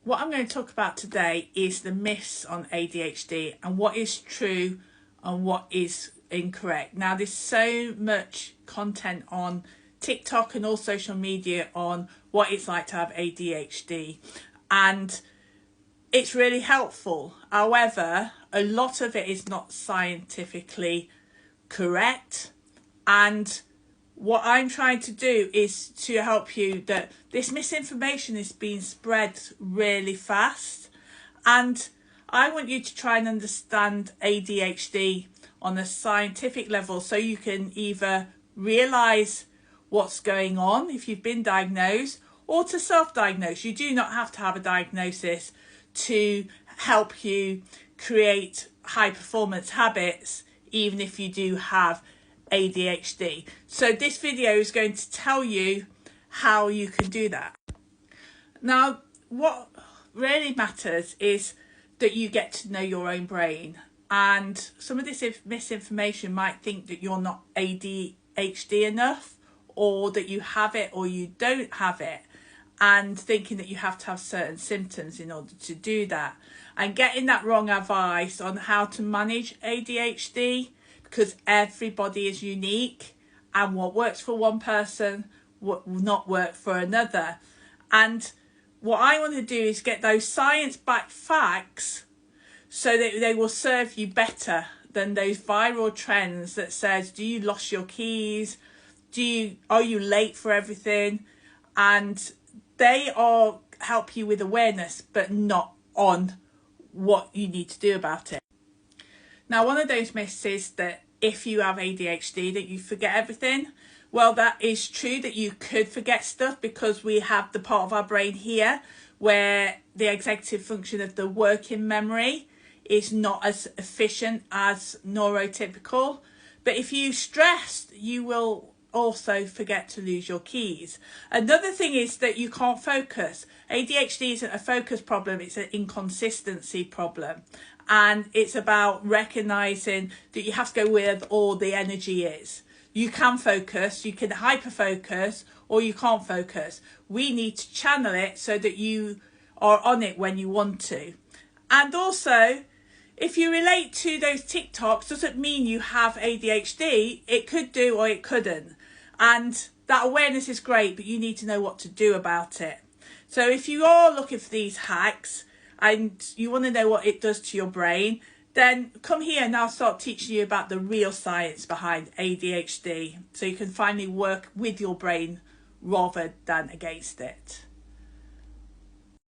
What I'm going to talk about today is the myths on ADHD and what is true and what is incorrect. Now, there's so much content on TikTok and all social media on what it's like to have ADHD, and it's really helpful. However, a lot of it is not scientifically correct, and what I'm trying to do is to help you that this misinformation is being spread really fast, and I want you to try and understand ADHD on a scientific level so you can either realise what's going on if you've been diagnosed, or to self-diagnose. You do not have to have a diagnosis to help you create high performance habits, even if you do have ADHD. So this video is going to tell you how you can do that. Now, what really matters is that you get to know your own brain, and some of this misinformation might think that you're not ADHD enough, or that you have it or you don't have it, and thinking that you have to have certain symptoms in order to do that, and getting that wrong advice on how to manage ADHD, because everybody is unique, and what works for one person will not work for another. And what I want to do is get those science-backed facts so that they will serve you better than those viral trends that says, do you lost your keys? Are you late for everything? And they all help you with awareness, but not on what you need to do about it. Now, one of those myths is that if you have ADHD, that you forget everything. Well, that is true that you could forget stuff, because we have the part of our brain here where the executive function of the working memory is not as efficient as neurotypical. But if you stressed, you will also forget to lose your keys. Another thing is that you can't focus. ADHD isn't a focus problem, it's an inconsistency problem. And it's about recognizing that you have to go where all the energy is. You can focus, you can hyper focus, or you can't focus. We need to channel it so that you are on it when you want to. And also, if you relate to those TikToks, doesn't mean you have ADHD. It could do or it couldn't. And that awareness is great, but you need to know what to do about it. So if you are looking for these hacks and you want to know what it does to your brain, then come here and I'll start teaching you about the real science behind ADHD, so you can finally work with your brain rather than against it.